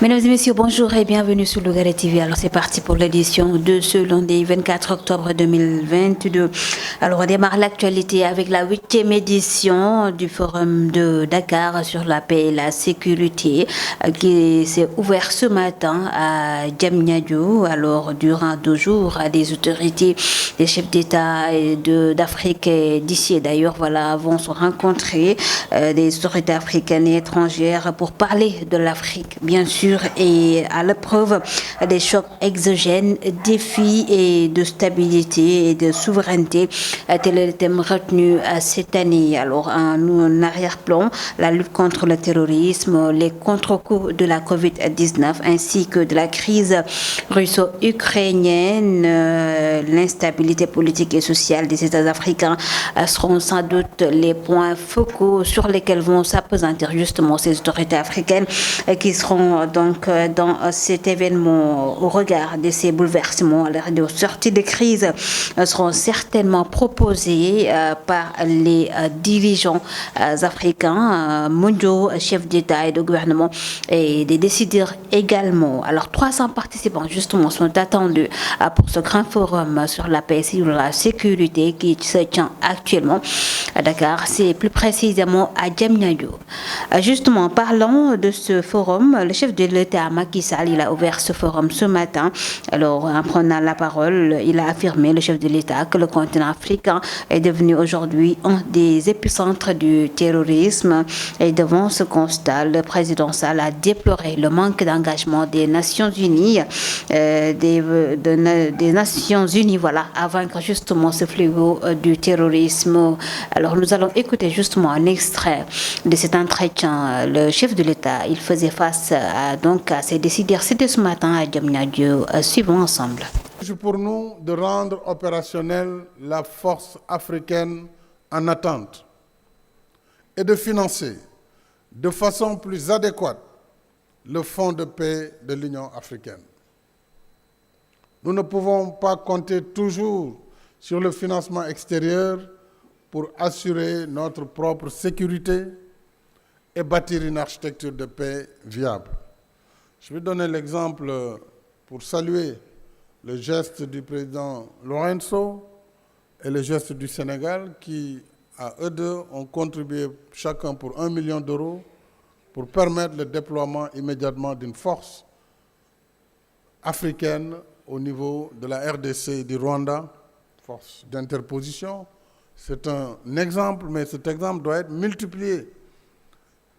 Mesdames et messieurs, bonjour et bienvenue sur Lougaré TV. Alors c'est parti pour l'édition de ce lundi 24 octobre 2022. Alors on démarre l'actualité avec la 8e édition du Forum de Dakar sur la paix et la sécurité qui s'est ouvert ce matin à Diamniadio. Alors durant 2 jours, des autorités, des chefs d'État d'Afrique et d'ici et d'ailleurs vont se rencontrer, des autorités africaines et étrangères pour parler de l'Afrique, bien sûr, et à l'épreuve des chocs exogènes, défis et de stabilité et de souveraineté. Tel est le thème retenu cette année. Alors en arrière-plan, la lutte contre le terrorisme, les contre-coups de la Covid-19 ainsi que de la crise russo-ukrainienne, l'instabilité politique et sociale des États africains seront sans doute les points focaux sur lesquels vont s'appesantir justement ces autorités africaines qui seront donc dans cet événement. Au regard de ces bouleversements, les sorties de crise seront certainement proposées par les dirigeants africains, mondiaux, chefs d'État et de gouvernement et des décideurs également. Alors 300 participants justement sont attendus pour ce grand forum sur la paix et la sécurité qui se tient actuellement à Dakar, c'est plus précisément à Diamniadio. Justement, parlant de ce forum, le chef de l'État, Macky Sall, il a ouvert ce forum ce matin. Alors, en prenant la parole, il a affirmé, le chef de l'État, que le continent africain est devenu aujourd'hui un des épicentres du terrorisme. Et devant ce constat, le président Sall a déploré le manque d'engagement des Nations Unies, des Nations Unies, à vaincre justement ce fléau du terrorisme. Alors, nous allons écouter justement un extrait de cet entretien. Le chef de l'État, il faisait face à ces décideurs. C'était ce matin à Diamniadio. Suivons ensemble. C'est pour nous de rendre opérationnelle la force africaine en attente et de financer de façon plus adéquate le fonds de paix de l'Union africaine. Nous ne pouvons pas compter toujours sur le financement extérieur pour assurer notre propre sécurité et bâtir une architecture de paix viable. Je vais donner l'exemple pour saluer le geste du président Lorenzo et le geste du Sénégal qui, à eux deux, ont contribué chacun pour 1 million d'euros pour permettre le déploiement immédiatement d'une force africaine au niveau de la RDC et du Rwanda, force d'interposition. C'est un exemple, mais cet exemple doit être multiplié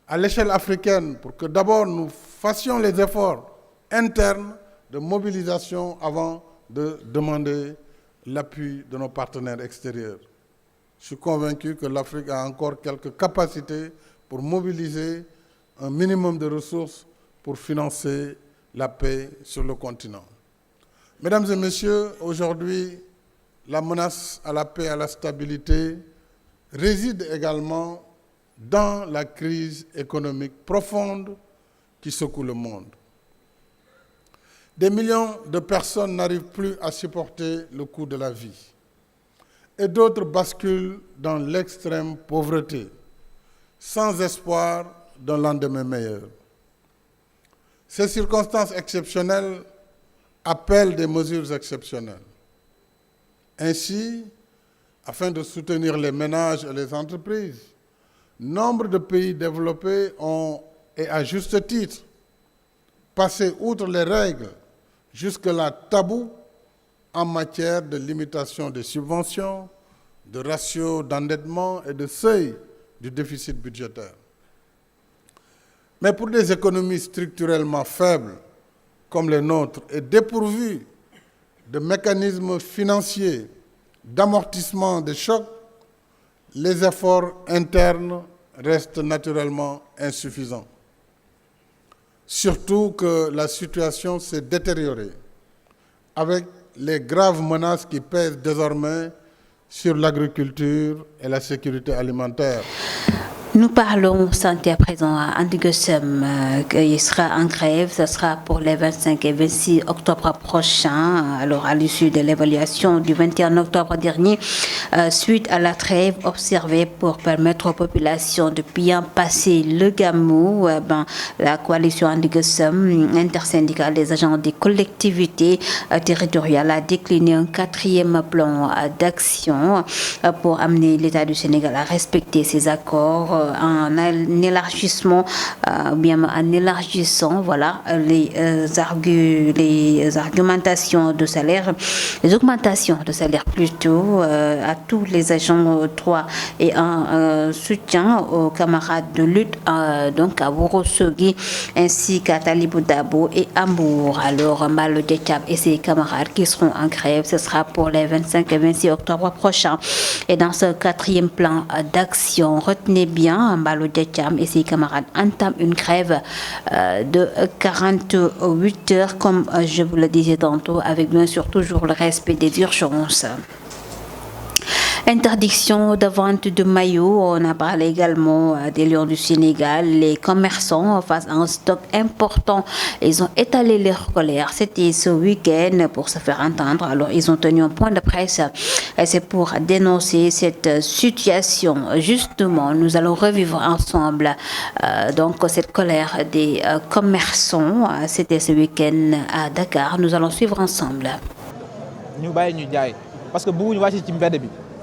à l'échelle africaine pour que d'abord nous fassions les efforts internes de mobilisation avant de demander l'appui de nos partenaires extérieurs. Je suis convaincu que l'Afrique a encore quelques capacités pour mobiliser un minimum de ressources pour financer la paix sur le continent. Mesdames et messieurs, aujourd'hui, la menace à la paix et à la stabilité réside également dans la crise économique profonde qui secoue le monde. Des millions de personnes n'arrivent plus à supporter le coût de la vie et d'autres basculent dans l'extrême pauvreté, sans espoir d'un lendemain meilleur. Ces circonstances exceptionnelles appellent des mesures exceptionnelles. Ainsi, afin de soutenir les ménages et les entreprises, nombre de pays développés ont, et à juste titre, passé outre les règles jusque-là tabous en matière de limitation des subventions, de ratios d'endettement et de seuil du déficit budgétaire. Mais pour des économies structurellement faibles comme les nôtres et dépourvues de mécanismes financiers d'amortissement des chocs, les efforts internes restent naturellement insuffisants. Surtout que la situation s'est détériorée avec les graves menaces qui pèsent désormais sur l'agriculture et la sécurité alimentaire. Nous parlons santé à présent à Andigosem, qui sera en grève. Ce sera pour les 25 et 26 octobre prochains. Alors, à l'issue de l'évaluation du 21 octobre dernier, suite à la trêve observée pour permettre aux populations de bien passer le Gamou, la coalition Andigosem, intersyndicale des agents des collectivités territoriales, a décliné un 4e plan d'action pour amener l'État du Sénégal à respecter ses accords en élargissement, bien en élargissant voilà les argumentations de salaire, les augmentations de salaire plutôt à tous les agents 3 et un soutien aux camarades de lutte donc à Worosogi ainsi qu'à Talibou Dabo et Amour. Alors Malo Detchab et ses camarades qui seront en grève, ce sera pour les 25 et 26 octobre prochains. Et dans ce 4e plan d'action, retenez bien, Mbalo Detcham et ses camarades entament une grève de 48 heures, comme je vous le disais tantôt, avec bien sûr toujours le respect des urgences. Interdiction de vente de maillots, on a parlé également des Lions du Sénégal. Les commerçants face à un stock important, ils ont étalé leur colère. C'était ce week-end pour se faire entendre. Alors ils ont tenu un point de presse et c'est pour dénoncer cette situation. Justement, nous allons revivre ensemble donc cette colère des commerçants. C'était ce week-end à Dakar. Nous allons suivre ensemble. Parce que beaucoup de gens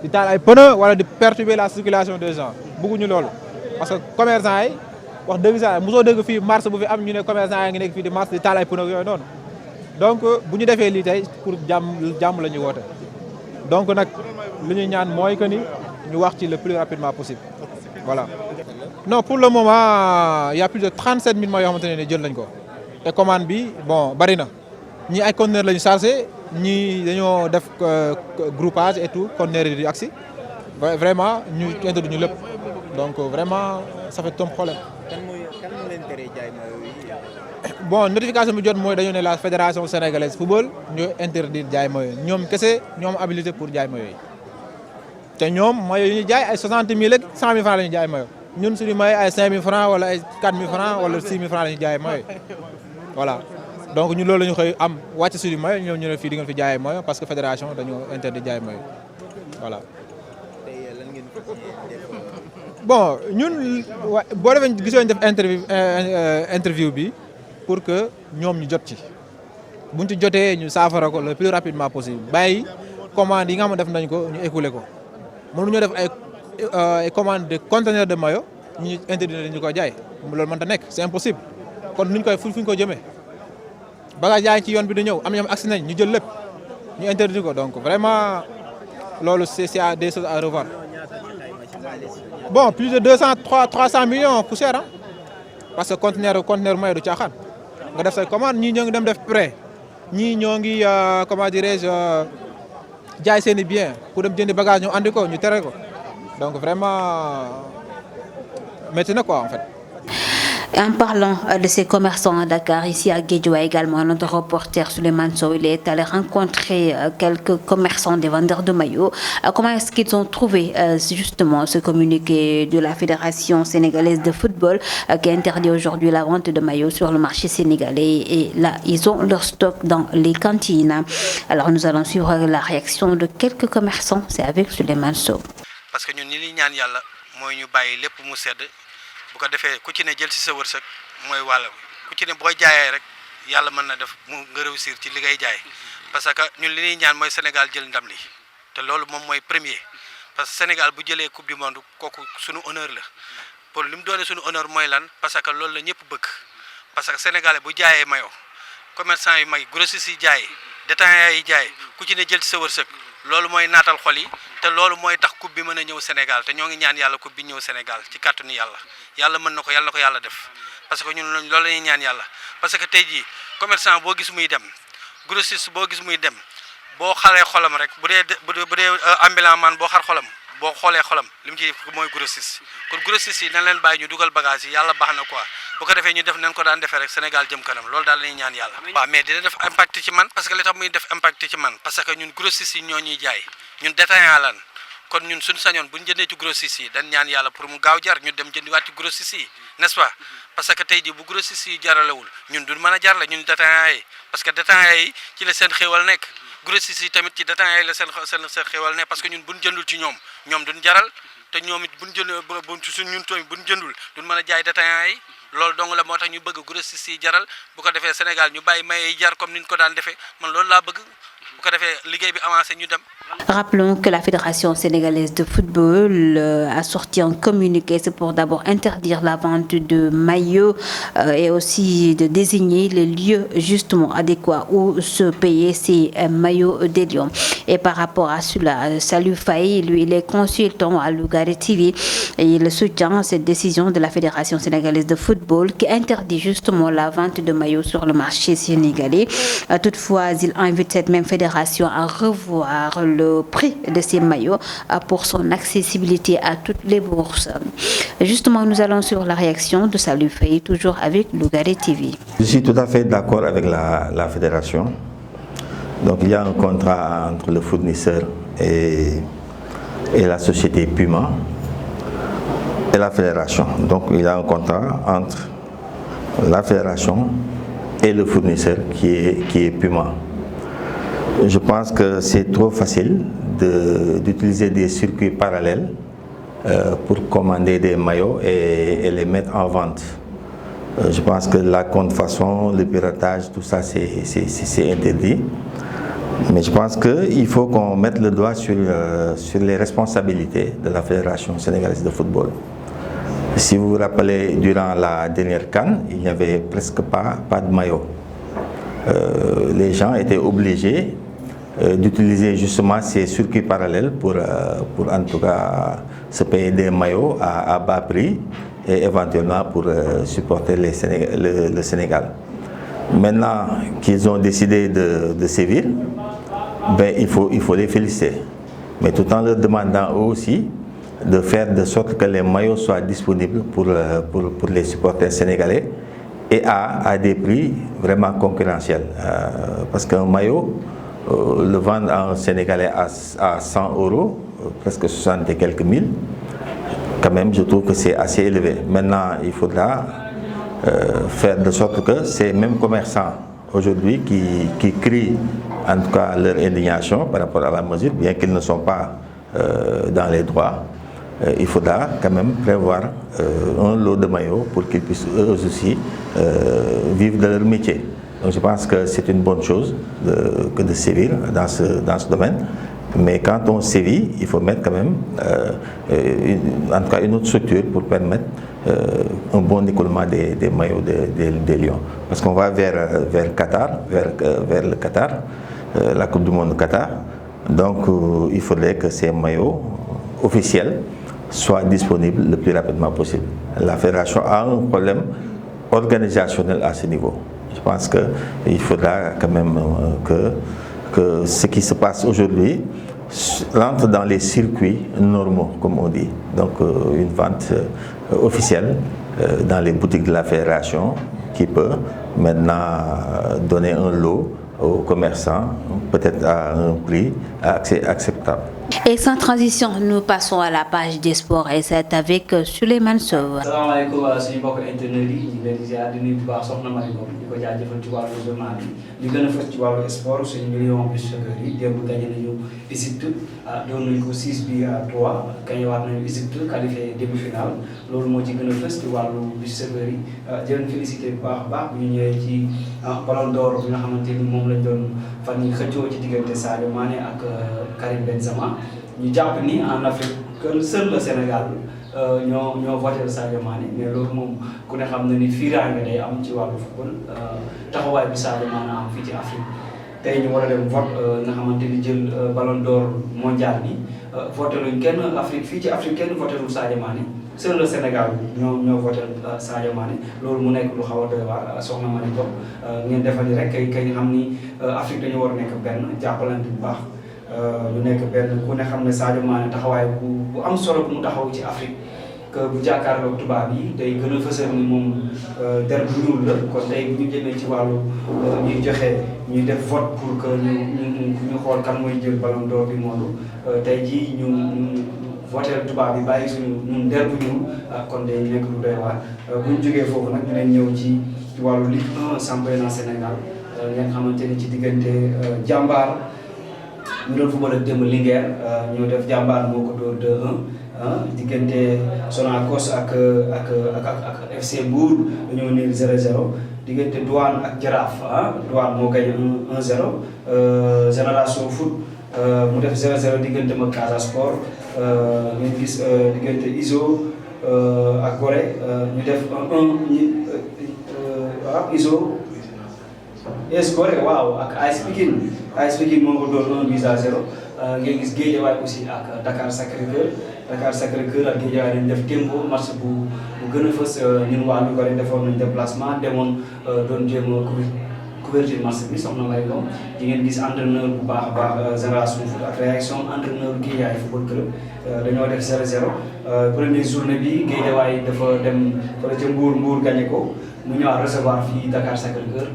di taal ay pneu wala di perturber la circulation des gens bëgguñu loolu parce que commerçant yi wax dëgg sax mosoo dëgg fii marché bu fi am ñu ne commerçant yi ngi nekk fii di marché di taal ay pneu yooyu noonu donc bu ñu defee lii tey pour jàmm la ñu woote donc nag li ñuy ñaan mooy que ni ñu wax ci le plus rapidement possible voilà. Non, pour le moment il y a plus de 37 000 maillots yoo xamante ne jël nañ ko te commande bi bon bari na ñi ay conteneur la ñu chargé ñii dañoo def groupage et tout conteneur yi di agsi vraiment ñu introduire ñu lépp donc vraiment ça fait un problème. kan moo leen tere jaay maillot yi. Bon notification bi jot mooy dañoo ne la fédération sénégalaise football ñu interdire jaay maillot ñoom kese ñoom habilité pour jaay maillot yi te ñoom maillot yi ñu jaay ay 60 000 ak 100 000 francs la ñu jaay maillot ñun suñu maillot ay 5 000 francs wala ay 4 000 francs wala 6 000 francs la ñu jaay maillot voilà. Donc ñu loolu la ñu xëy am wàcc suñu maillot ñoom ñu ne fii di nga fi jaayee maillot parce que fédération dañoo interdit jaay maillot voilà. tey lan ngeen ko def. Bon ñun boo defee gisoo ñu def interview bi pour que ñoom ñu jot ci buñ ci jotee ñu saafara ko le plus rapidement possible bàyyi commande yi nga xam ne def nañ ko ñu écoulé ko mënuñoo def ay commande de conteneur de maillot ñu interdit ñu ko jaay loolu mënta nekk c'est impossible kon nuñ koy fu ñu ko jëmee. bagage yaa ngi ci yoon bi di ñëw am ñoom agsi nañ ñu jël lépp ñu interdit ko donc vraiment loolu c'est des choses à revoir. Bon plus de 300 millions poussière ah parce que conteneur maillot du caaxaan nga def say commande ñii ñoo ngi dem def prêt ñii ñoo ngi comment dirais-je jaay seen i bien pour dem jëndi bagage ñu andi ko ñu tere ko donc vraiment métti na quoi en fait. En parlant de ces commerçants à Dakar, ici à Guédiawaye également, notre reporter Souleymane Sow, il est allé rencontrer quelques commerçants, des vendeurs de maillots. Comment est-ce qu'ils ont trouvé justement ce communiqué de la Fédération sénégalaise de football qui interdit aujourd'hui la vente de maillots sur le marché sénégalais et là, ils ont leur stock dans les cantines. Alors nous allons suivre la réaction de quelques commerçants. C'est avec Souleymane Sow. Parce que nous, nous ñaan yàlla mooy ñu bàyyi lépp mu sedd bu ko defee ku ci ne jël ci sa wërsëg mooy wàllam ku ci ne booy jaayee rek yàlla mën na def mu nga réussir ci li ngay jaay parce que ñun li ñuy ñaan mooy Sénégal jël ndam li te loolu moom mooy premier parce que Sénégal bu jëlee coupe du monde kooku suñu honneur la pour li mu doone suñu honneur mooy lan parce que loolu la ñëpp bëgg parce que Sénégalais bu jaayee mayo commerçant yu mag grossistes yi jaay détaillants yi jaay ku ci ne jël ci sa wërsëg loolu mooy naatal xol yi te loolu mooy tax coupe bi mën a ñëw Sénégal te ñoo ngi ñaan yàlla coupe bi ñëw Sénégal ci kàttanu yàlla mën na ko yàlla def parce que ñun loolu la ñuy ñaan yàlla parce que tey jii commerçant boo gis muy dem grossiste boo gis muy dem boo xalee xolam rek bu dee ambulant man boo xar xolam boo xoolee xolam li mu ci mooy grossiste kon grossiste yi nañ leen bàyyi ñu dugal bagage yi yàlla baax na quoi bu ko defee ñu def nañ ko daan defee rek Sénégal jëm kanam loolu daal la ñuy ñaan yàlla. waaw mais dina def impact ci man parce que li tax muy def impact ci man parce que ñun grossiste yi ñoo ñuy jaay ñun détaillant lan kon ñun suñu sañoon bu ñu jëndee ci grossiste yi dañ ñaan yàlla pour mu gaaw jar ñu dem jëndiwaat ci grossiste yi n'est-ce pas parce que tey jii bu grossiste yi jaralewul ñun duñ mën a jarale ñun détaillants yi parce que détaillants yi ci la seen xéewal nekk grossiste yi tamit ci détaillants yi la seen xéewal nekk parce que ñun buñ jëndul ci ñoom duñ jaral te ñoom it buñ jënd ñun tamit buñ jëndul duñ mën a jaay détaillants yi loolu dong la moo tax ñu bëgg grossiste yi jaral bu ko defee Sénégal ñu bàyyi maye yi jar comme niñ ko daan defee man loolu laa bëgg bu ko defee liggéey bi avancé ñu dem. Rappelons que la Fédération sénégalaise de football a sorti un communiqué, c'est pour d'abord interdire la vente de maillots et aussi de désigner les lieux justement adéquats où se payer ces maillots des Lions. Et par rapport à cela, Salif Faye, lui, il est consultant à Lougaré TV et il soutient cette décision de la Fédération sénégalaise de football qui interdit justement la vente de maillots sur le marché sénégalais. Toutefois, il invite cette même fédération à revoir le prix de ces maillots pour son accessibilité à toutes les bourses. Justement, nous allons sur la réaction de Salif Faye, toujours avec Lougaré TV. Je suis tout à fait d'accord avec la fédération. Donc il y a un contrat entre le fournisseur et la société Puma et la fédération. Donc il y a un contrat entre la fédération et le fournisseur qui est Puma. Je pense que c'est trop facile d'utiliser des circuits parallèles pour commander des maillots et les mettre en vente. Je pense que la contrefaçon, le piratage, tout ça c'est interdit. Mais je pense qu'il faut qu'on mette le doigt sur les responsabilités de la Fédération sénégalaise de football. Si vous vous rappelez, durant la dernière CAN, il n'y avait presque pas de maillot. Les gens étaient obligés d'utiliser justement ces circuits parallèles pour en tout cas se payer des maillots à bas prix et éventuellement pour supporter le Sénégal. Maintenant qu'ils ont décidé de sévir, ben, il faut les féliciter. Mais tout en leur demandant eux aussi de faire de sorte que les maillots soient disponibles pour les supporters sénégalais et à des prix vraiment concurrentiels. Parce qu'un maillot, le vendre en Sénégalais à 100 €, presque 60 et quelques mille, quand même je trouve que c'est assez élevé. Maintenant il faudra faire de sorte que ces mêmes commerçants aujourd'hui qui crient en tout cas leur indignation par rapport à la mesure, bien qu'ils ne sont pas dans les droits, il faudra quand même prévoir un lot de maillots pour qu'ils puissent eux aussi vivre de leur métier. Donc je pense que c'est une bonne chose que de sévir dans ce domaine. Mais quand on sévit, il faut mettre quand même en tout cas une autre structure pour permettre un bon écoulement des maillots des Lions. Parce qu'on va vers Qatar, vers le Qatar, la Coupe du Monde Qatar. Donc il faudrait que ces maillots officiels soient disponibles le plus rapidement possible. La fédération a un problème organisationnel à ce niveau. Je pense qu'il faudra quand même que ce qui se passe aujourd'hui rentre dans les circuits normaux, comme on dit. Donc une vente officielle dans les boutiques de la fédération qui peut maintenant donner un lot aux commerçants, peut-être à un prix acceptable. Et sans transition, nous passons à la page des sports et c'est avec Souleymane Sow. Salaamaaleykum suñu mbokk internet yi ñu leen di ziar di nuyu bu baax soxna Marie Ngom di ko jaajëfal ci wàllu journal bi li gën a fës ci wàllu sport suñu million bi soccer yi démb gagné nañu Égypte doon nañu ko 6-3 gagné waat nañu Égypte qualifié demi-finale loolu moo ci gën a fës ci wàllu bi soccer yi di leen félicité bu baax a baax bu ñu ñëwee ci Ballon d'Or bi nga xamante ni moom lañ doon fan yi xëccoo ci diggante Sadio Mané ak Karim Benzema. ñu jàpp ni en Afrique que seul le Sénégal ñoo voté Sadio Mané mais loolu moom ku ne xam na ni fiiraange day am ci wàllu football taxawaay bi Sadio Mané am fii ci Afrique tey ñu war a dem vote nga xamante ni jël Ballon d'Or mondial bi voté luñ kenn Afrique fii ci Afrique kenn voté lu Sadio Mané seul le Sénégal ñoo voté Sadio Mané loolu mu nekk lu xaw a doy waar soxna Marie Ngom ngeen defal rek kay xam ni Afrique dañu war a nekk benn jàppalante bu baax. ñu nekk benn ku ne xam ne Sadio Mané taxawaay bu am solo bu mu taxaw ci Afrique que que bu jàkkaarloog tubaab yi day gën a fësal ni moom der bu ñuul la kon tey bu ñu jëmee ci wàllu ñuy joxe ñuy def vote pour que ñu xool kan mooy jël ballon d'or bi monde tey jii ñu voter tubaab yi bàyyi suñu ñun der bu ñuul kon day nekk lu doy waar bu ñu jógee foofu nag dinañ ñëw ci wàllu Ligue 1 championnat Sénégal ngeen xamante ni ci diggante jàmbaar ñu doon football ak démb Linguère ñoo def jàmbaar moo ko dóor 2-1 diggante Sonacos ak FC Mbour dañoo niil 0-0 diggante Douane ak Jaraaf Douane moo gagné 1-0 Génération Foot mu def 0-0 diggante ma Casa Sport ngeen gis diggante Iso ak Gorée ñu def 1-1 Iso yes Gorée waaw ak AS Pikine moo ko doon 1-0 ngeen gis Guédiawaye aussi ak Dakar Sacré-Cœur ak Guédiawaye dañ def tempo match bu gën a fës ñun waa Louga defoon nañ déplacement demoon doon jéem a couverture match bi soxna May Ngom di ngeen gis entraîneur bu baax a baax Génération Foot ak réaction entraîneur Guédiawaye football club dañoo def 0-0 première journée bi Guédiawaye dafa dem fële ca Mbour gagné ko mu ñëwaat recevoir fii Dakar Sacré-Cœur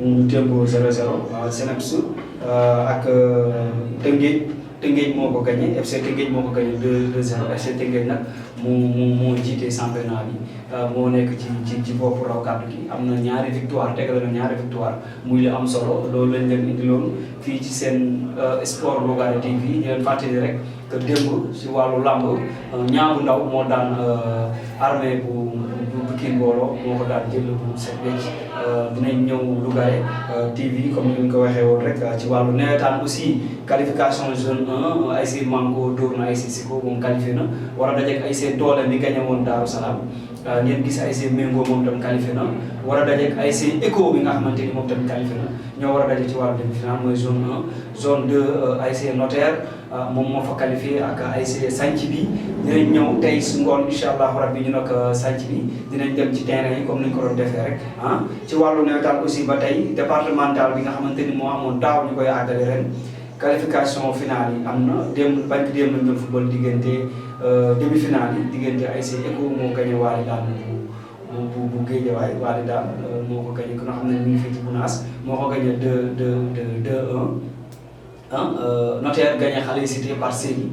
mu tempo 0-0 Seneps ak Tëngéej moo ko gagné FC Tëngéej moo ko gagné 2-0 FC Tëngéej nag moo jiite championnat bi moo nekk ci boppu raw kàddu gi am na ñaari victoire tegale na ñaari victoire muy li am solo loolu lañ leen indiloon fii ci seen sport Lougaré TV ñu leen fàttali rek que démb si wàllu làmb Ñaabu Ndaw moo daan armée bu Pikine Mbooloo moo ko daan jël bu set wecc dinañ ñëw Lougaré TV comme ni ñu ko waxee woon rek ci wàllu nawetaan aussi qualification jeune 1 ASC Manko dóor na ASC Siko moom qualifié na war a dajeek ASC Doole mi gagné woon Daaru Salaam ngeen gis ASC Mengo moom tam qualifié na war a dajeek ASC Eco bi nga xamante ni moom tamit qualifié na ñoo war a daje ci wàllu demi-finale mooy zone 1 zone 2 ASC Notaire moom moo fa qualifié ak ASC Sanc bi dinañ ñëw tey su ngoon incha allah rabbi ñu nag Sanc bi dinañ dem ci terrain yi comme ni ñu ko doon defee rek ci wàllu nawetaan aussi ba tey départemental bi nga xamante ni moo amoon daaw ñu koy àggale ren qualification finale yi am na démb bañ démb lañ doon football diggante demi-finale yi diggante ASC Eco moo gagné Waly daan bu Guédiawaye Waly daan moo ko gagné ku nga xam ne mi ngi fii ci Gounass moo ko gagné 2-1 Notaire gagné Xale Cité par série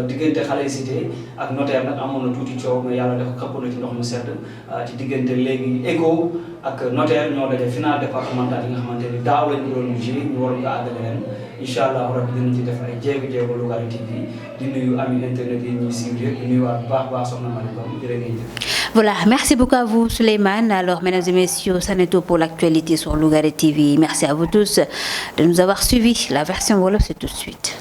diggante Xale Cité ak Notaire nag amoon na tuuti coow mais yàlla dafa xëpp na ci ndox mu sedd ci diggante léegi Eco ak Notaire ñoo daje final départemental yi nga xamante ni daaw lañ ko doon joué ñu waroon ko àggale leen incha allah rabbi dinañ ci def ay jéego Lougaré TV di nuyu ami internet yi ñuy suivre di nuyuwaat bu baax soxna Mariam jërë ngeen jëf. Voilà, merci beaucoup à vous Souleymane. Alors mesdames et messieurs, ça n'est tout pour l'actualité sur Lougaré TV. Merci à vous tous de nous avoir suivis. La version wolof c'est tout de suite.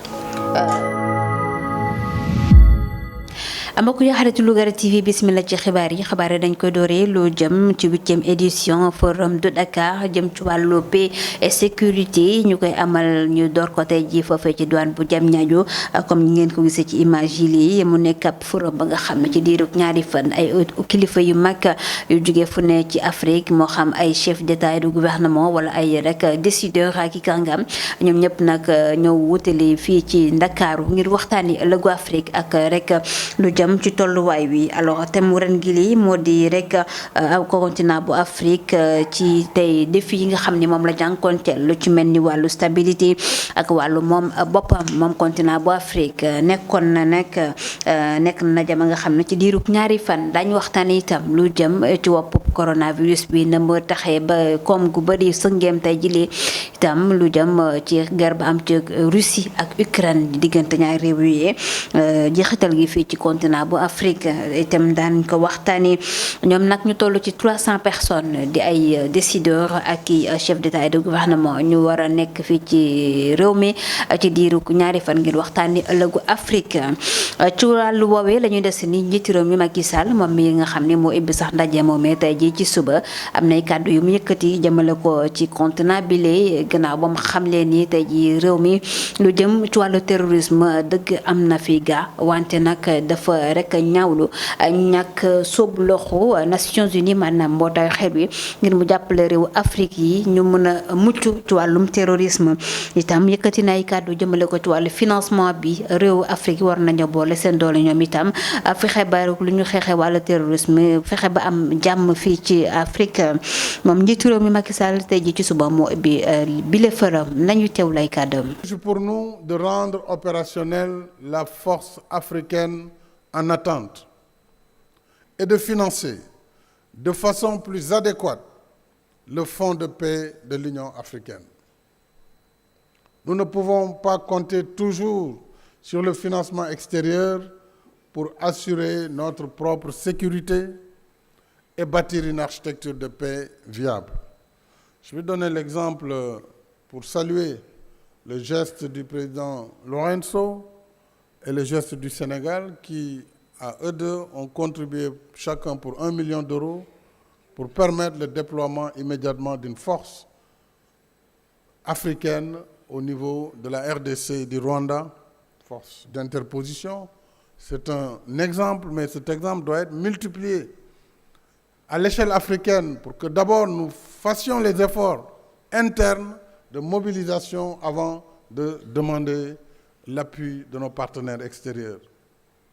mbokk yi xaritu Lougaré TV bismillah ci xibaar yi dañ ko dooree lu jëm ci 8e édition forum de Dakar jëm ci wàllu paix et sécurité ñu koy amal ñu door ko tey ji foofee ci douane bu Diamniadio comme ñi ngeen ko gisee ci image yi mu nekk ab forum ba nga xam ne ci diirug ñaari fan ay kilifa yu mag yu jógee fu ne ci Afrique moo xam ay chef d'état et de gouvernement wala ay rek décideur ak i kàngam ñoom ñëpp nag ñëw wutali fii ci Ndakaaru ngir waxtaani ëllëgu Afrique ak rek lu jëm ci tolluwaay wi alors thème ren gi lii moo di rek continent bu Afrique ci tey défi yi nga xam ni moom la jànkonteel lu ci mel ni wàllu stabilité ak wàllu moom boppam moom continent bu Afrique nekkoon na nekk na jama nga xam ne ci diirug ñaari fan daañu waxtaan itam lu jëm ci wopp coronavirus bi na ma taxee ba koom gu bëri sëngeem tey jilee itam lu jëm ci guerre ba am ci Russie ak Ukraine diggante ñaari réew yi jeexital gi fii ci continent bu Afrique itam daan ko waxtaanee ñoom nag ñu toll ci 300 personnes di ay décideurs ak i chef d'état et de gouvernement ñu war a nekk fii ci réew mi ci diiru ñaari fan ngir waxtaanee ëllëgu Afrique ci wàllu woowee la ñuy des ni njiitu réew mi Macky Sall moom mi nga xam ne moo ibbi sax ndaje moomee tey jii ci suba am nay kàddu yu mu yëkkati jëmale ko ci continent bi lee gannaaw ba mu xamle ni tey ji réew mi lu jëm ci wàllu terrorisme dëgg am na fi gaa wante nag dafa rek ñaawlu ñàkk sóobu loxo Nations Unies maanaam mbootaayu xeet bi ngir mu jàppale réew Afrique yi ñu mën a mucc ci wàllum terrorisme itam yëkkati na ay kàddu jëmale ko ci wàllu financement bi réew Afrique war nañu boole seen doole ñoom itam fexe ba lu ñu xeexe wàllu terrorisme fexe ba am jàmm fii ci Afrique moom njiitu réew mi Macky Sall tey ji ci suba moo bi bile forum nañu teew lay kàddoom. Pour nous de rendre opérationnelle la force africaine en attente et de financer de façon plus adéquate le fonds de paix de l'Union africaine. Nous ne pouvons pas compter toujours sur le financement extérieur pour assurer notre propre sécurité et bâtir une architecture de paix viable. Je vais donner l'exemple pour saluer le geste du président Lorenzo et le geste du Sénégal qui, à eux deux, ont contribué chacun pour 1 million d'euros pour permettre le déploiement immédiatement d'une force africaine au niveau de la RDC et du Rwanda, force d'interposition. C'est un exemple, mais cet exemple doit être multiplié à l'échelle africaine pour que d'abord nous fassions les efforts internes de mobilisation avant de demander l'appui de nos partenaires extérieurs.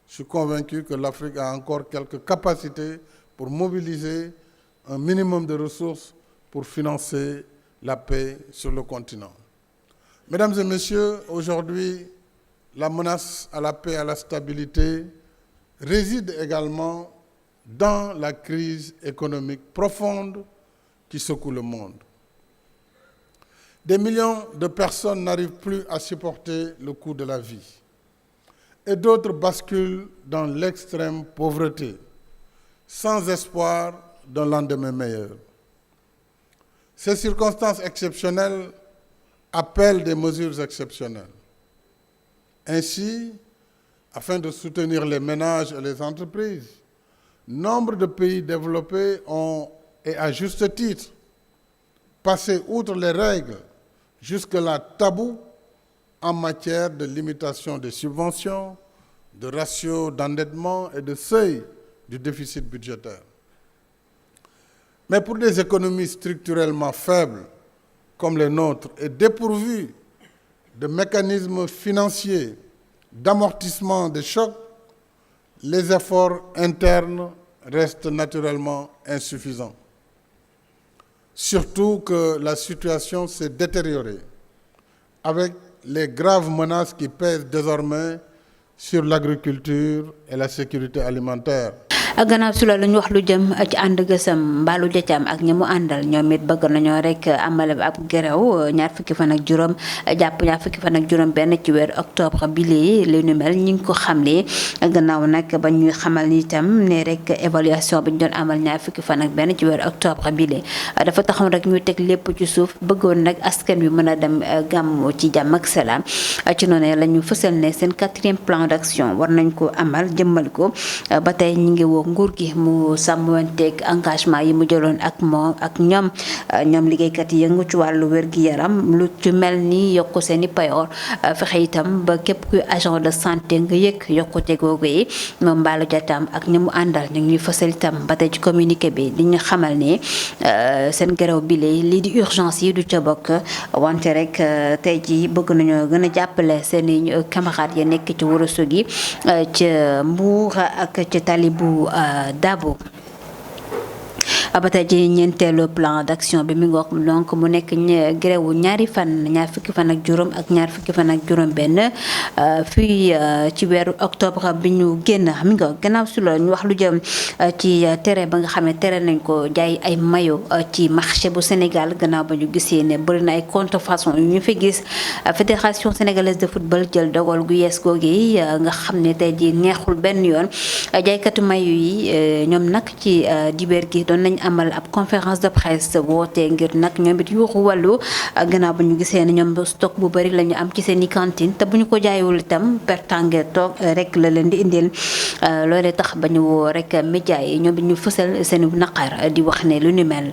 Je suis convaincu que l'Afrique a encore quelques capacités pour mobiliser un minimum de ressources pour financer la paix sur le continent. Mesdames et messieurs, aujourd'hui, la menace à la paix et à la stabilité réside également dans la crise économique profonde qui secoue le monde. Des millions de personnes n'arrivent plus à supporter le coût de la vie et d'autres basculent dans l'extrême pauvreté, sans espoir d'un lendemain meilleur. Ces circonstances exceptionnelles appellent des mesures exceptionnelles. Ainsi, afin de soutenir les ménages et les entreprises, nombre de pays développés ont, et à juste titre, passé outre les règles jusque-là tabous en matière de limitation des subventions, de ratios d'endettement et de seuil du déficit budgétaire. Mais pour des économies structurellement faibles comme les nôtres et dépourvues de mécanismes financiers d'amortissement des chocs, les efforts internes restent naturellement insuffisants. Surtout que la situation s'est détériorée avec les graves menaces qui pèsent désormais sur l'agriculture et la sécurité alimentaire. gannaaw si loolu ñu wax lu jëm ci ànd gësam mbaalu jëcaam ak ñi mu àndal ñoom it bëgg nañoo rek amal ab gerew ñaar fukki fan ak juróom jàpp ñaar fukki fan ak juróom benn ci weer octobre bi lee li nu mel ñi ngi ko xamle gannaaw nag ba ñuy xamal ni itam ne rek évaluation bi ñu doon amal ñaar fukki fan ak benn ci weer octobre bi lee dafa taxaw rek ñu teg lépp ci suuf bëggoon nag askan wi mën a dem gàmmu ci jàmm ak salaam ci noonu la ñu fësal ne seen 4e plan d'action war nañ ko amal jëmmal ko ba tey ñi ngi woo nguur gi mu sàmmanteeg engagement yi mu jëloon ak moom ak ñoom liggéeykat yi yëngu ci wàllu wér-gi-yaram lu ci mel ni yokku seeni payoor fexe itam ba képp kuy agent de santé nga yëg yokkute googu yi moom mbaalu jataam ak ñi mu àndal ñu ngi fësal itam ba tey ci communiqué bi di ñu xamal ne seen gerew bi lii di urgence yi du ca bokk wante rek tey ji bëgg nañoo gën a jàppale seeni camarades yi nekk ci Ourossogui ci Mbour ak ci Talibou Dabo ba tey ji ñeenteelu plan d'action bi mi ngi wax donc mu nekk gréwu ñaari fan ñaar fukki fan ak juróom ak ñaar fukki fan ak juróom benn fii ci weeru octobre bi ñu génn mi ngi wax gannaaw si loolu ñu wax lu jëm ci tere ba nga xam ne tere nañ ko jaay ay maillot ci marché bu Sénégal gannaaw ba ñu gisee ne bëri na ay contrefaçon yu ñu fi gis fédération sénégalaise de football jël dogal gu yees googu nga xam ne tey ji neexul benn yoon jaaykatu maillot yi ñoom nag ci dibeer gi doon nañ amal ab conférence de presse woote ngir nag ñoom it yuuxu wàllu gannaaw ba ñu gisee ne ñoom stock bu bëri la ñu am ci seen i cantine te bu ñu ko jaayul itam pertange toog rek la leen di indil loolee tax ba ñu woo rek média yi ñoom it ñu fësal seen naqar di wax ne lu ni mel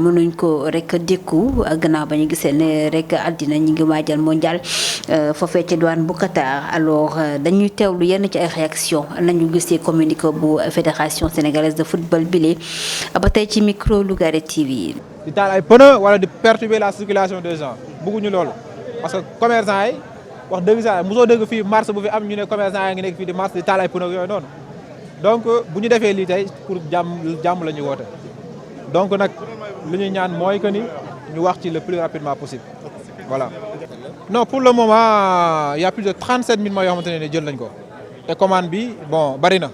mënuñ ko rek dékku gannaaw ba ñu gisee ne rek àddina ñi ngi waajal mondial foofee ci douane bu Qatar. Alors dañuy teewlu yenn ci ay réaction nañu gisee communiqué bu fédération sénégalaise de football bile ba tey ci micro Lougaré TV. di taal ay pneu wala di perturber la circulation des gens bëgguñu loolu parce que commerçant yi wax dëgg sax mosoo dëgg fii marche bu fi am ñu ne commerçant yi ngi nekk fii di marche di taal ay pneu yooyu noonu donc bu ñu defee lii tey pour jàmm la ñu woote donc nag li ñuy ñaan mooy que ni ñu wax ci le plus rapidement possible voilà. non pour le moment il y a plus de 37 000 maillots yoo xamante ne jël nañ ko te commande bi bon bari na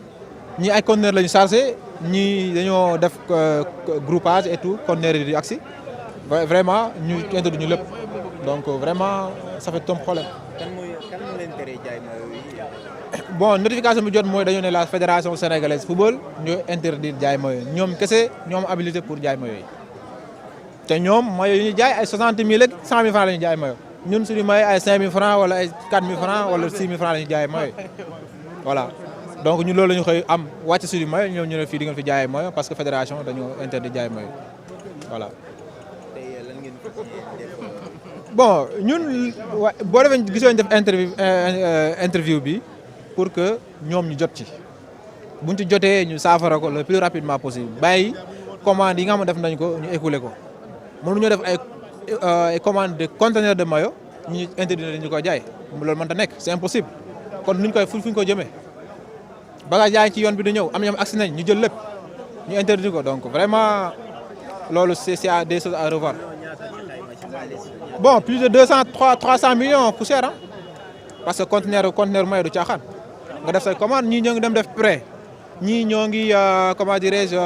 ñii ay conteneurs la ñu chargé ñii dañoo def groupage et tout conteneurs yi di agsi vraiment ñu introduire ñu lépp donc vraiment ça fait un problème. kan moo leen tere jaay maillot yi. bon notification bi jot mooy dañoo ne la fédération sénégalaise football ñu interdire jaay maillot ñoom kese ñoom habilité pour jaay maillot yi te ñoom maillot yi ñu jaay ay 60 000 ak 100 000 francs la ñu jaay maillot ñun suñu maillot ay 5 000 francs wala ay 4 000 francs wala 6 000 francs la ñu jaay maillot voilà donc ñun loolu la ñu xëy am wàcc suñu maillot ñoom ñu ne fii di ngeen fi jaayee maillot parce que fédération dañoo interdit jaay maillot voilà. tey lan ngeen ko def. bon ñun boo defee gisoo ñu def interview bi pour que ñoom ñu jot ci buñ ci jotee ñu saafara ko le plus rapidement possible bàyyi commande yi nga xam ne def nañ ko ñu écoulé ko mënuñoo def ay commande de conteneur de maillot ñu interdire ñu ko jaay loolu mënta nekk c'est impossible kon nuñ koy fu ñu ko jëmee bagage yaa ngi ci yoon bi di ñëw am ñoom agsi nañ ñu jël lépp ñu interdire ko donc vraiment loolu c'est des choses à revoir. bon plus de 300 millions poussière ah parce que conteneur maillot du caaxaan nga def say commande ñii ñoo ngi dem def prêt ñii ñoo ngi comment dirais-je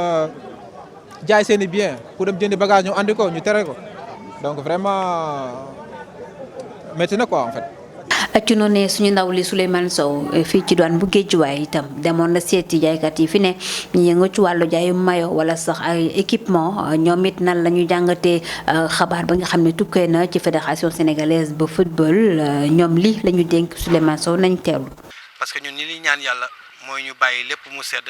jaay seen i bien pour dem jëndi bagage ñu andi ko ñu tere ko donc vraiment métti na quoi en fait. ci noonu suñu ndaw li Souleymane Sow fii ci douane bu Guédiawaye itam demoon na seeti jaaykat yi fi ne ñu yëngu ci wàllu jaayu maillot wala sax ay équipement ñoom it nan la ñu jàngatee xabaar ba nga xam ne tukkee na ci fédération sénégalaise ba football ñoom li la ñu dénk Souleymane Sow nañ teewlu. parce que ñun ñi li ñaan yàlla mooy ñu bàyyi lépp mu sedd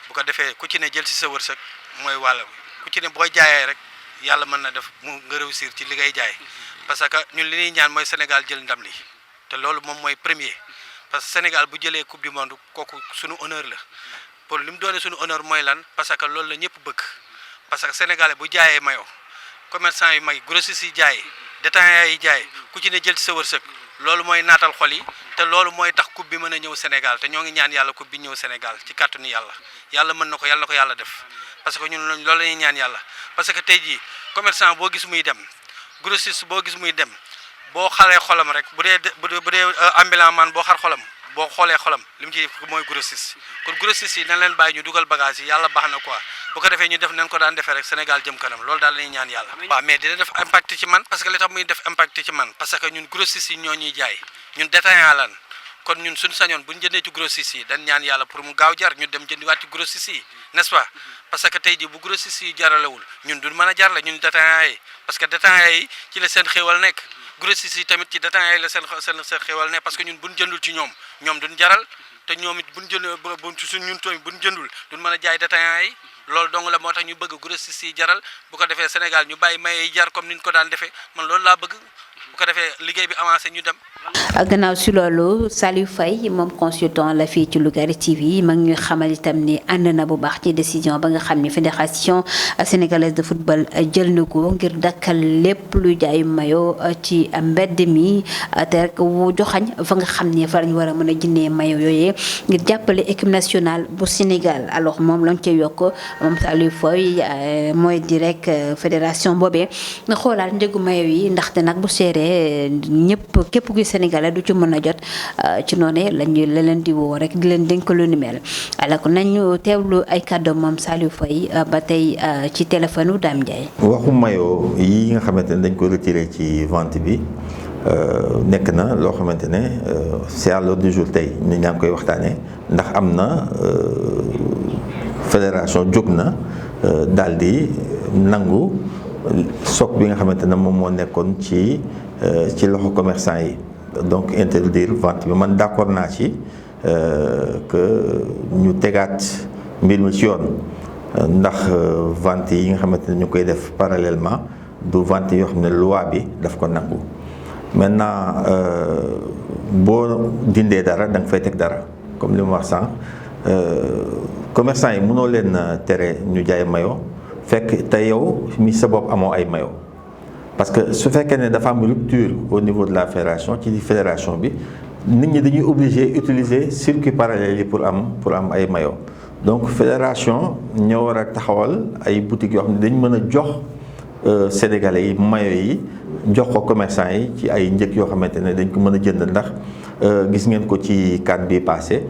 bu ko defee ku ci ne jël ci sa wërsëg mooy wàll ku ci ne booy jaayee rek yàlla mën na def mu nga réussir ci li ngay jaay parce que ñun li ñuy ñaan mooy Sénégal jël ndam li te loolu moom mooy premier parce que Sénégal bu jëlee coupe du monde kooku sunu honneur la pour li mu doone sunu honneur mooy lan parce que loolu la ñëpp bëgg parce que Sénégalais bu jaayee mayo commerçant yi mag grossistes yi jaay détaillants yi jaay ku ci ne jël ci sa wërsëg loolu mooy naatal xol yi te loolu mooy tax coupe bi mën a ñëw Sénégal te ñoo ngi ñaan yàlla coupe bi ñëw Sénégal ci kàttanu yàlla mën na ko yàlla def parce que ñun loolu la ñuy ñaan yàlla parce que tey jii commerçant boo gis muy dem grossiste boo gis muy dem boo xalee xolam rek bu dee ambulant man boo xar xolam boo xoolee xolam li mu ci mooy grossiste kon grossiste yi nañ leen bàyyi ñu dugal bagage yi yàlla baax na quoi bu ko defee ñu def nañ ko daan defee rek Sénégal jëm kanam loolu daal la ñuy ñaan yàlla. waaw mais dina def impact ci man parce que li tax muy def impact ci man parce que ñun grossiste yi ñoo ñuy jaay ñun détaillant lan kon ñun suñu sañoon bu ñu jëndee ci grossiste yi dañ ñaan yàlla pour mu gaaw jar ñu dem jëndiwaat ci grossiste yi n'est-ce pas parce que tey jii bu grossiste yi jaralewul ñun duñ mën a jarale ñun détaillant yi parce que détaillant yi ci la seen xéewal nekk grossistes yi tamit ci détaillants yi la seen xéwal ne parce que ñun buñ jëndul ci ñoom duñ jaral te ñoom it buñ jënd ñun tamit buñ jëndul duñ mën a jaay détaillants yi loolu dong la moo tax ñu bëgg grossistes yi jaral bu ko defee Sénégal ñu bàyyi maye yi jar comme niñ ko daan defee man loolu laa bëgg bu ko defee liggéey bi avancé ñu dem. gannaaw si loolu Saliou Faye moom consultant la fii ci Lougaré TV mag ñuy xamal itam ni ànd na bu baax ci décision ba nga xam ni fédération sénégalaise de football jël na ko ngir dakkal lépp luy jaayu mayo ci mbedd mi te rek wu joxañ fa nga xam ni fa lañ war a mën a jëndee mayo yooyee ngir jàppale équipe nationale bu Sénégal alors moom lañ cay yokk moom Saliou Faye mooy di rek fédération boobee nga xoolaat njëgu mayo yi ndaxte nag bu seeree ñëpp képp kuy Sénégalais du ci mën a jot ci noonu la leen di woo rek di leen dénk lu ni mel alors nañu teewlu ay kàddu moom Saliou Faye ba tey ci téléphone Dame Ndiaye. waxu mayo yi nga xamante ne dañ ko retiré ci vente bi nekk na loo xamante ne c'est à l'ordre du jour tey ñu ñaa ngi koy waxtaanee ndax am na fédération jóg na daal di nangu soc bi nga xamante ne moom moo nekkoon ci loxo commerçant yi donc interdire vente bi man d'accord naa ci que ñu tegaat mbir mi ci yoon ndax vente yi nga xamante ne ñu koy def parallèlement du vente yoo xam ne loi bi daf ko nangu maintenant boo dindee dara da nga fay teg dara comme li ma wax sànq commerçant yi mënoo leen tere ñu jaay maillot fekk te yow mi sa bopp amoo ay maillot parce que su fekkee ne dafa am rupture au niveau de la fédération ci fédération bi nit ñi dañuy obligé utiliser circuit parallèle yi pour am ay maillot donc fédération ñoo war a taxawal ay boutiques yoo xam ne dañ mën a jox sénégalais yi maillot yi jox ko commerçant yi ci ay njëkk yoo xamante ne dañ ko mën a jënd ndax gis ngeen ko ci CAN bi passé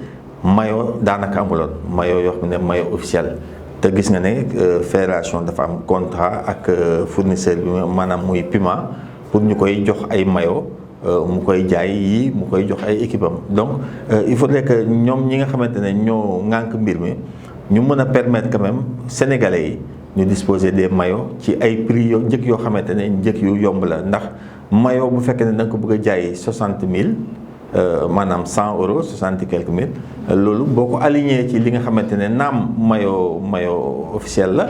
maillot daanaka amuloon maillot yoo xam ne maillot officiel te gis nga ne fédération dafa am contrat ak fournisseur bi maanaam muy Puma pour ñu koy jox ay maillot mu koy jaay yi mu koy jox ay équipe am donc il faudrait que ñoom ñi nga xamante ne ñoo ŋànk mbir mi ñu mën a permettre quand même sénégalais yi ñu disposer des maillots ci ay prix njëkk yoo xamante ne njëkk yu yomb la ndax maillot bu fekkee ne da nga ko bëgg a jaay 60 000 maanaam 100 euros 60 et quelques mille loolu boo ko aligné ci li nga xamante ne naam maillot officiel la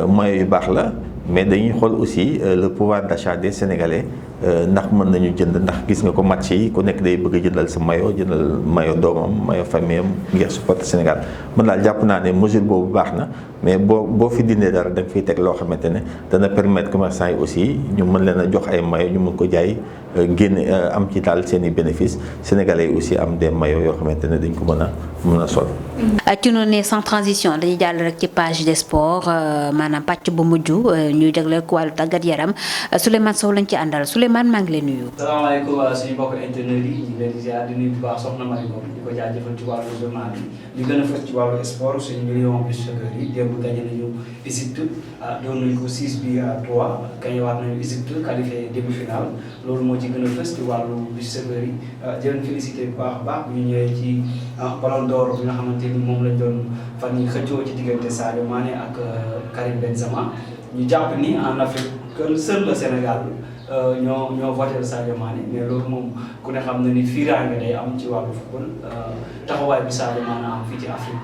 maillot yu baax la mais dañuy xool aussi le pouvoir d'achat des sénégalais ndax mën nañu jënd ndax gis nga ko match yi ku nekk day bëgg a jëndal sa maillot jëndal maillot doomam maillot famille am ngir supporter Sénégal man daal jàpp naa ne mesure boobu baax na mais boo fi dindee dara da nga fiy teg loo xamante ne dana permettre commerçants yi aussi ñu mën leen a jox ay maillot ñu mën ko jaay génne am ci daal seen i bénéfices sénégalais yi aussi am des maillots yoo xamante ne dañ ko mën a sol. ci noonu ne sans transition dañuy jàll rek ci page des sports maanaam pàcc bu mujj ñuy jagleel ko wàllu tàggat yaram Souleymane Sow lañ ci àndal Souleymane maa ngi lay nuyu. salaamaaleykum suñu mbokk internet yi ñu ngi leen di ziar di nuyu bu baax soxna Marie Ngom di ko jaajëfal ci wàllu journal bi li gën a fës ci wàllu sport suñu million bi soccer yi démb gagné nañu Égypte doon nañu ko 6 buts à 3 gagné waat nañu Égypte qualifié demi-finale loolu moo ci gën a fës ci wàllu bi soccer yi di leen félicité bu baax a baax bu ñu ñëwee ci Ballon d'Or bi nga xamante ni moom lañ doon fan yi xëccoo ci diggante Sadio Mané ak Karim Benzema ñu jàpp ni en Afrique que seul le Sénégal ñoo voté Sadio Mané mais loolu moom ku ne xam na ni fiiraange day am ci wàllu football taxawaay bi Sadio Mané am fii ci Afrique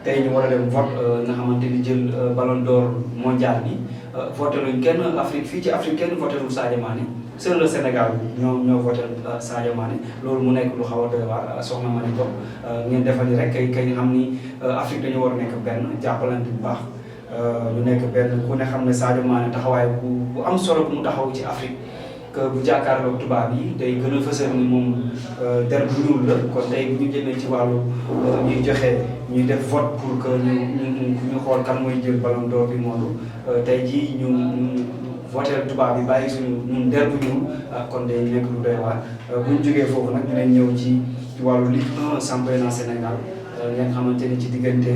tey ñu war a dem vote nga xamante ni jël Ballon d'Or mondial bi voté luñ kenn Afrique fii ci Afrique kenn voté lu Sadio Mané seul le Sénégal ñoo voté Sadio Mané loolu mu nekk lu xaw a doy waar soxna Marie Ngom ngeen defal ni rek kay xam ni Afrique dañu war a nekk benn jàppalante bu baax ñu nekk benn ku ne xam ne Sadio Mané taxawaay bu am solo bu mu taxaw ci Afrique que bu jàkkaarloo tubaab yi day gën a fësal ni moom der bu ñuul la kon tey bu ñu jëmee ci wàllu ñuy joxe ñuy def vote pour que ñu xool kan mooy jël Ballon d'Or bi monde tey jii ñu voté tubaab yi bàyyi suñu ñun der bu ñuul kon day nekk lu doy waar bu ñu jógee foofu nag ñu leen ñëw ci wàllu Ligue 1 championnat Sénégal ngeen xamante ni ci diggante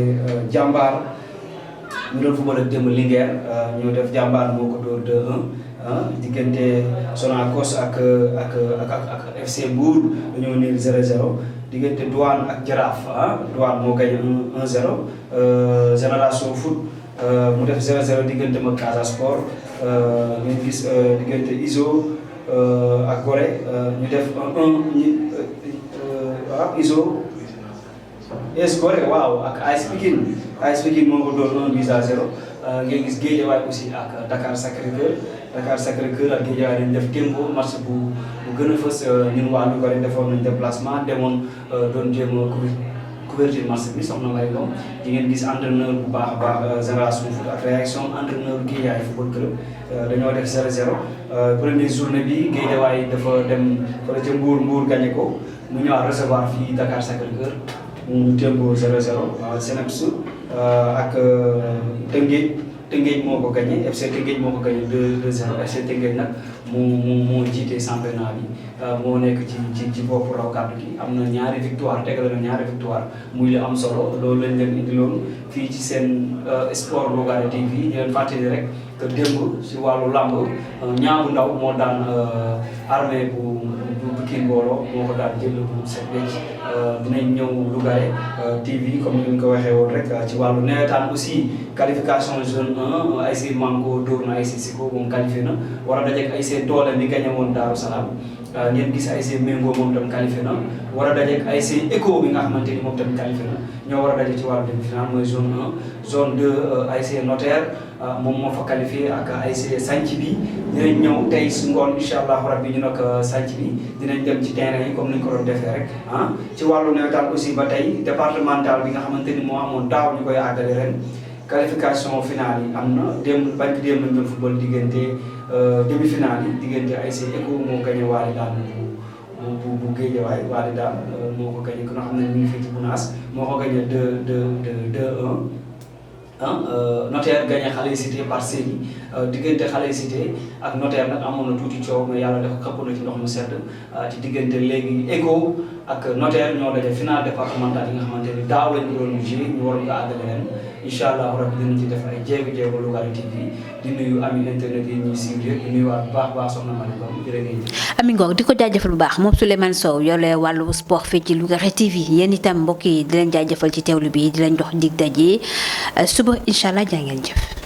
jàmbaar ñu doon football ak démb Linguère ñu def jàmbaar moo ko dóor 2-1 diggante Sonacos ak FC Mbour dañoo niil 0-0 diggante Douane ak Jaraaf Douane moo gagné 1-0 Génération Foot mu def 0-0 diggante ma Casa Sport ngeen gis diggante Iso ak Gorée ñu def 1 Iso AS Gorée waaw ak AS Pikine moo ko doon 1-0 ngeen gis Guédiawaye aussi ak Dakar Sacré-Cœur ak Guédiawaye dañu def tempo match bu gën a fës ñun waa Louga defoon nañ déplacement demoon doon jéem a couverture match bi soxna Marie Ngom di ngeen gis entraîneur bu baax a baax Génération Foot ak réaction entraîneur Guédiawaye football club dañoo def 0-0 première journée bi Guédiawaye dafa dem fële ca Mbour gagné ko mu ñëwaat recevoir fii Dakar Sacré-Cœur ñu tempo 0-0 Seneps ak Tëngéej Tëngéej moo ko gagné FC Tëngéej moo ko gagné 2-0 FC Tëngéej nag moo jiite championnat bi moo nekk ci boppu raw kàddu gi am na ñaari victoire tegale na ñaari victoire muy lu am solo loolu lañ leen indiloon fii ci seen sport Lougaré TV ñu leen fàttali rek que démb si wàllu làmb ñaabu ndaw moo daan armée bu Pikine Mbolo moo ko daan jël bu set wecc dinañ ñëw Lougaré TV comme ni ñu ko waxee woon rek ci wàllu nawetaan aussi qualification zone 1 ASC Manko dóor na ASC Siko moom qualifié na war a dajeek ASC Doole mi gagné woon Daaru Salaam ngeen gis ASC Mengo moom tam qualifié na war a dajeek ASC Eco bi nga xamante ni moom tamit qualifié na ñoo war a daje ci wàllu demi-finale mooy zone 1 zone 2 ASC Notaire moom moo fa qualifié ak ASC Sanc bi dinañ ñëw tey su ngoon incha allah rabbi ñu nag Sanc bi dinañ dem ci terrain yi comme ni ñu ko doon defee rek ci wàllu nawetaan aussi ba tey départemental bi nga xamante ni moo amoon daaw ñu koy àggale ren qualification finale yi am na démb bañ démb lañ doon football diggante demi-finale yi diggante ASC Eco moo gagné Waly daal bu Guédiawaye Waly daal moo ko gagné ku nga xam ne ñu ngi fii ci Bounass moo ko gagné 2-1 Notaire gagné Xale Cité par série diggante Xale Cité ak Notaire nag amoon na tuuti coow mais yàlla dafa xëpp na ci ndox mu sedd ci diggante léegi Eco ak Notaire ñoo daje final départemental yi nga xamante ni daaw lañ ko doon joué ñu waroon ko àggale ren incha allah rabbi dinañ ci def ay jéego Lougaré TV di nuyu ami internet yi ñuy suivre di nuyuwaat bu baax soxna Malikom jërë ngeen jëf. Ami Ngor di ko jaajëfal bu baax moom Souleymane Sow yore wàllu sport fii ci Lougaré TV yéen itam mbokk yi di leen jaajëfal ci teewlu bi di leen jox dig daje suba incha allah jaa ngeen jëf.